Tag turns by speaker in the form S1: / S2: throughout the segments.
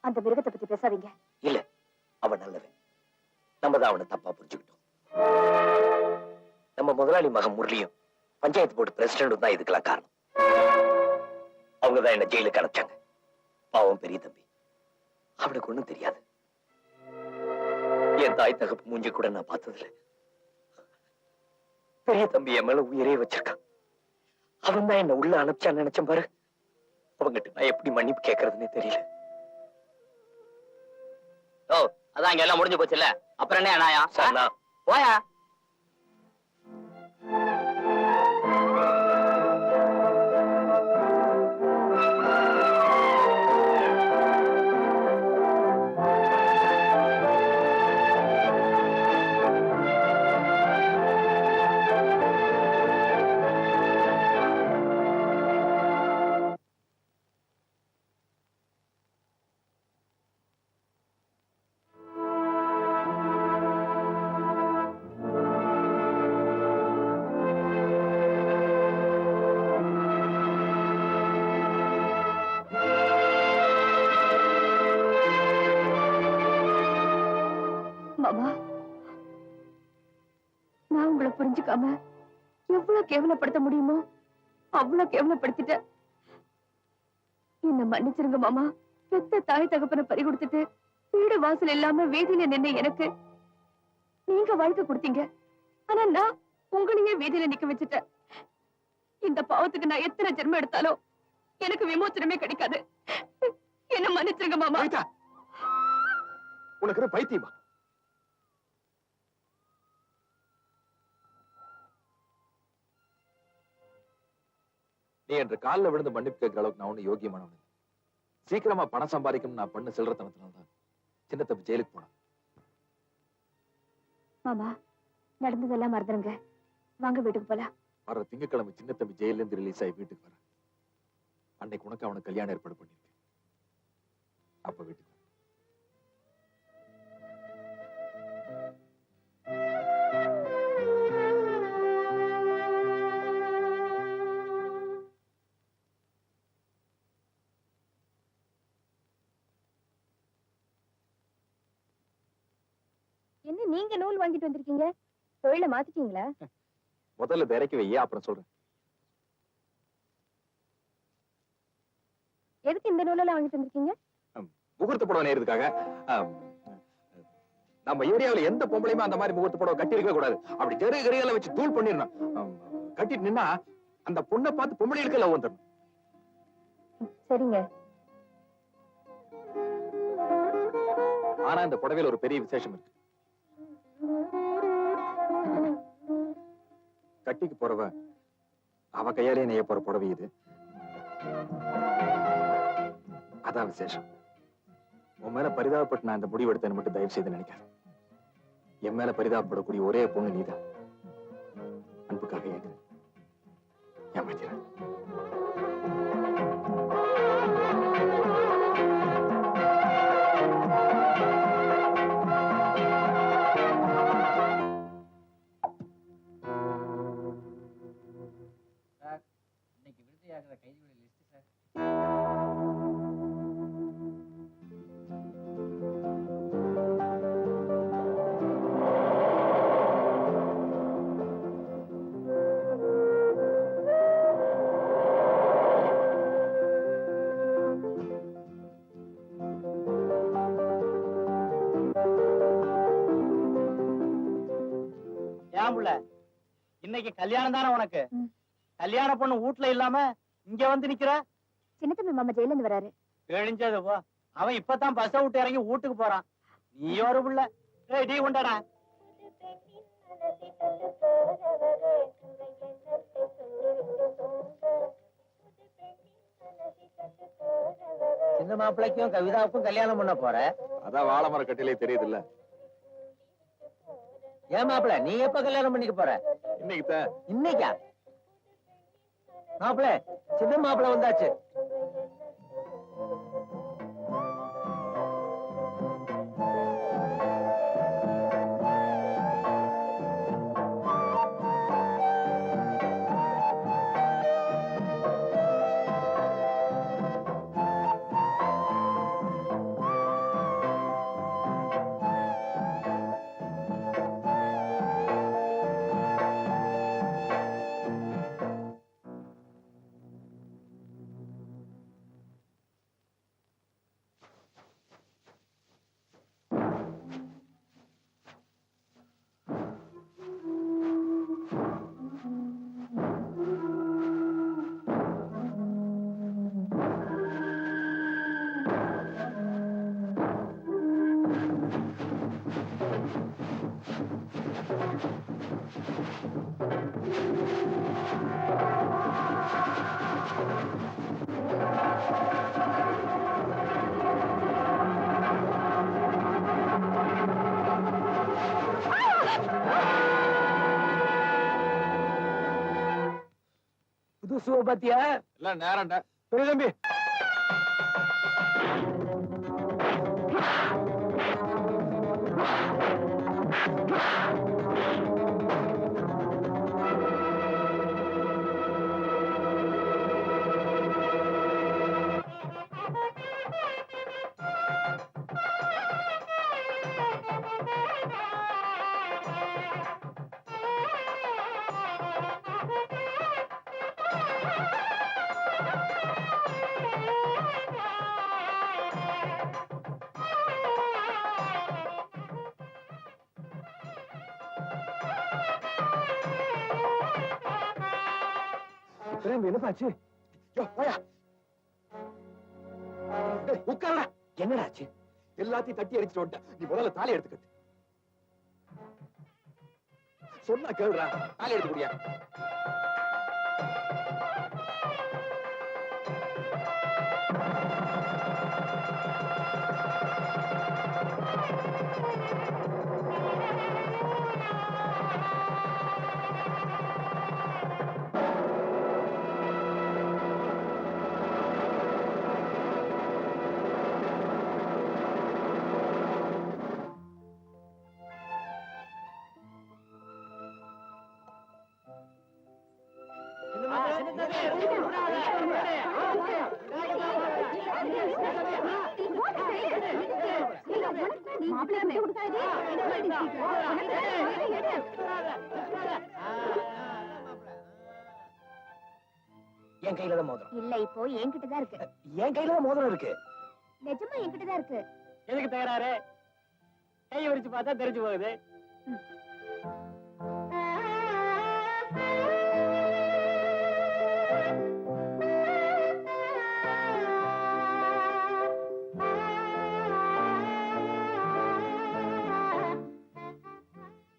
S1: அந்த மிருகத்தை பத்தி பேசாதீங்க.
S2: இல்ல, அவன் நல்லவன். நம்ம தான் அவனை தப்பா புரிஞ்சுக்கிட்டோம். நம்ம முதலாளி மகன் முரளியும் பஞ்சாயத்து போர்டு பிரசிடண்டும் தான் இதுக்கெல்லாம் காரணம். அவங்கதான் என்ன ஜெயிலுக்கு அனுப்பிச்சாங்க. பாவம் பெரிய தம்பி, அவனுக்கு ஒண்ணும் தெரியாது. என் தாய் தகப்பு மூஞ்சி கூட நான் பார்த்ததில்ல. பெரிய தம்பி என் மேல உயிரே வச்சிருக்கான். அவன் தான் என்ன உள்ள அனுப்பிச்சான்னு நினைச்சேன் பாரு. அவங்கிட்ட நான் எப்படி மன்னிப்பு கேட்கறதுன்னே தெரியல.
S3: ஓ, அதான் இங்க எல்லாம் முடிஞ்சு போச்சுல்ல, அப்புறம் என்ன நாயா போயா?
S1: நான் உங்களை புரிஞ்சுக்காம எவ்வளவு கேவலப்படுத்த முடியுமோ அவ்வளவு கேவலப்படுத்திட்ட. என்ன மன்னிச்சிருங்க மாமா. பெத்த தாய் தகப்பனை பறி கொடுத்துட்டு வீடு வாசல் இல்லாம வீதியில நின்று எனக்கு நீங்க வாழ்க்கை கொடுத்தீங்க. ஆனா நான் உங்களையே வீதியில நிக்க வச்சுட்டேன். இந்த பாவத்துக்கு நான் எத்தனை ஜென்மம் எடுத்தாலும் எனக்கு விமோச்சனமே கிடைக்காது. என்ன மன்னிச்சிருங்க மாமா.
S4: உனக்கு பைத்தியமா? நீ என்று காலில் விழுந்து மன்னிப்பு கேட்கிற அளவுக்கு நான் ஒண்ணு யோகியமானவன். சீக்கிரமா பணம் சம்பாதிக்கணும் நான் பண்ண செல்றத்தனத்தினால்தான் சின்ன தம்பி ஜெயிலுக்கு போனான்.
S1: மாமா, நடந்ததெல்லாம் மறந்துருங்க. வாங்க வீட்டுக்கு போலாம்.
S4: வர்ற திங்கட்கிழமை சின்ன தம்பி ஜெயில இருந்து ரிலீஸ் ஆகி வீட்டுக்கு வர. அன்னைக்கு உனக்கு அவனுக்கு கல்யாணம் ஏற்பாடு பண்ணிருக்கேன். அப்ப வீட்டுக்கு
S1: என்ன நீங்க நூல் வாங்கிட்டு வந்திருக்கீங்க? தொழில மாத்திட்டீங்களா?
S4: முதல்ல திரைக்கு வையா, அப்புறம் சொல்றேன்.
S1: எதுக்கு இந்த நூலெல்லாம் வாங்கிட்டு வந்திருக்கீங்க?
S4: முகூர்த்த புடவை நேரத்துக்காக. நம்ம ஏரியாவில் எந்த பொம்பளையுமே அந்த மாதிரி முகூர்த்த புடவை கட்டி இருக்க கூடாது. அப்படி ஜெரு கரியால வச்சு தூள் பண்ணிடணும். கட்டிட்டு நின்னா அந்த பொண்ணை பார்த்து பொம்பளைகளுக்கு லவ் வந்துடணும்.
S1: சரிங்க.
S4: ஆனா இந்த புடவையில ஒரு பெரிய விசேஷம் இருக்கு. கட்டிக்கு போறவ அவ கையாலே நெய்ய போற புடவை இது. அதான் விசேஷம். உன் மேல பரிதாபப்பட்டு நான் இந்த முடிவு எடுத்தேன்னு மட்டும் தயவு செய்து நினைக்காத. என் மேல பரிதாபப்படக்கூடிய ஒரே பொண்ணு நீதான். அன்புக்காக ஏற்கிறேன். ஏமாத்திறேன்.
S3: கைதியோட லிஸ்ட் சார். ஏன் புள்ள, இன்னைக்கு கல்யாணம் தானே உனக்கு? கல்யாண பொண்ணு வீட்டுல இல்லாம இங்க வந்து நிக்கிற?
S1: சின்ன தம்பி மாமா ஜெயில இருந்து வராரு.
S3: கிழிஞ்சது போ. அவன் இப்பதான் பஸ் விட்டு இறங்கி வீட்டுக்கு போறான். நீ ஒரு புள்ள. டீ கொண்டாடா. சின்ன மாப்பிள்ளைக்கும் கவிதாவுக்கும் கல்யாணம் பண்ண போற?
S4: அதான் வாழை மர கட்டிலே தெரியுது இல்ல.
S3: ஏன் மாப்பிள்ள, நீ எப்ப கல்யாணம் பண்ணிக்க போற?
S4: இன்னைக்கு.
S3: இன்னைக்கா? மாப்பிள்ள, சின்ன மாப்பிள்ள வந்தாச்சு.
S2: புது ஷூவை பாத்தியா?
S4: எல்லாம் நேரம்டா. பெரிய தம்பி என்னப்பாச்சு? உட்காரா.
S2: என்னடாச்சு?
S4: எல்லாத்தையும் தட்டி அடிச்சுட்டு வந்துட்ட. நீ முதல்ல தாலி எடுத்துக்கட்டு. சொன்னா கேளுடா. தாலி எடுத்துக்கிறியா?
S2: என் கையில தான் மோதிரம்.
S1: இல்ல இப்போ என்கிட்டதான் இருக்கு.
S2: என் கையில தான் மோதிரம் இருக்கு.
S1: நிஜமா என்கிட்டதான் இருக்கு.
S3: எதுக்கு தகராறு? கை விரிச்சு பார்த்தா தெரிஞ்சு போகுது.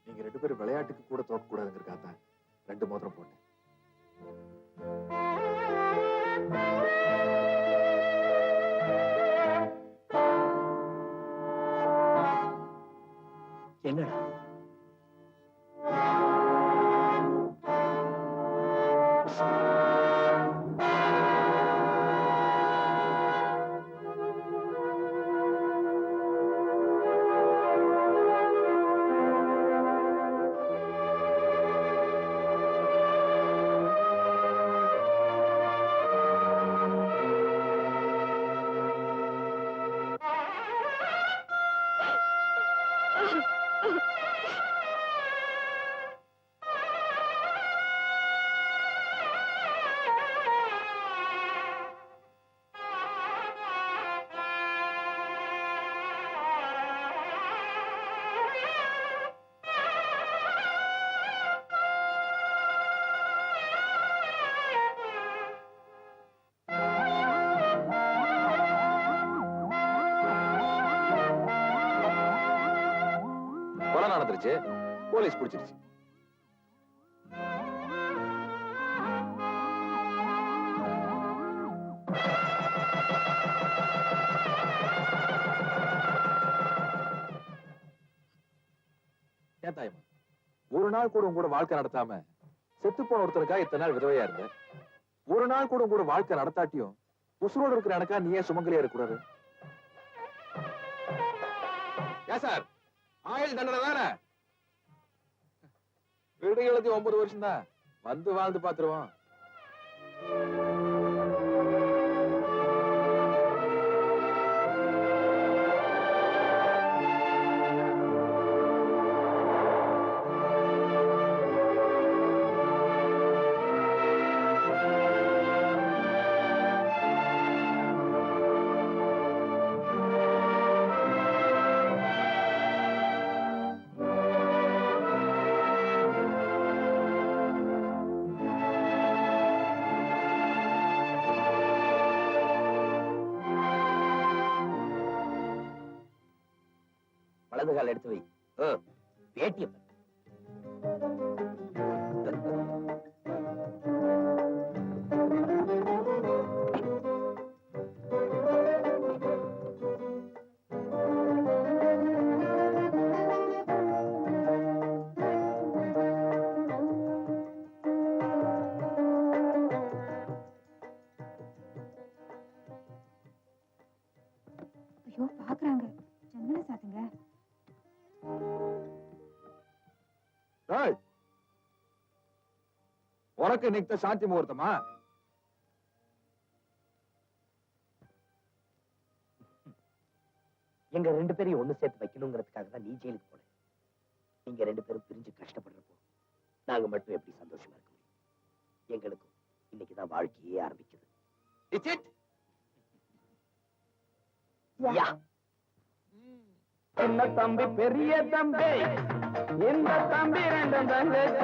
S4: நீங்க ரெண்டு பேரும் விளையாட்டுக்கு கூட தோக்க கூடாதுங்கிறதுக்காக ரெண்டு மோதிரம் போட்டேன்.
S2: என்னடா?
S4: கொலை நடந்துருச்சு. போலீஸ் பிடிச்சிருச்சு. ஏன் தாயம்மா, ஒரு நாள் கூட உங்க கூட வாழ்க்கை நடத்தாம செத்து போன ஒருத்தருக்கா இத்தனை நாள் விதவையா இருந்த, ஒரு நாள் கூட உங்க கூட வாழ்க்கை நடத்தாட்டியும் உசுரோடு இருக்கிற எனக்கா நீ ஏன் சுமங்கலியா இருக்கக்கூடாது? ஏன் சார், ஆயுள் தண்டனை தானே? வீடு எழுதி 9 வருஷம் தான், வந்து வாழ்ந்து பாத்துருவோம்.
S2: வலது கால் எடுத்து வை. வேட்டிய
S4: ஏய், உனக்கு இன்னைக்கு தான் சாந்தி முகூர்த்தமா?
S2: எங்க 2 பேரையும் ஒண்ணு சேர்த்து வைக்கணுங்கிறதுக்காக தான் நீ ஜெயிலுக்கு போன. நீங்க 2 பேரும் பிரிஞ்சு கஷ்டப்படுறப்போ நாங்க மட்டும் எப்படி சந்தோஷமா இருக்க முடியும்? எங்களுக்கும் இன்னைக்குதான் வாழ்க்கையே ஆரம்பிக்குது. It's it? Yeah.
S3: சின்ன தம்பி பெரிய தம்பி இந்த தம்பி 2 தங்கச்சி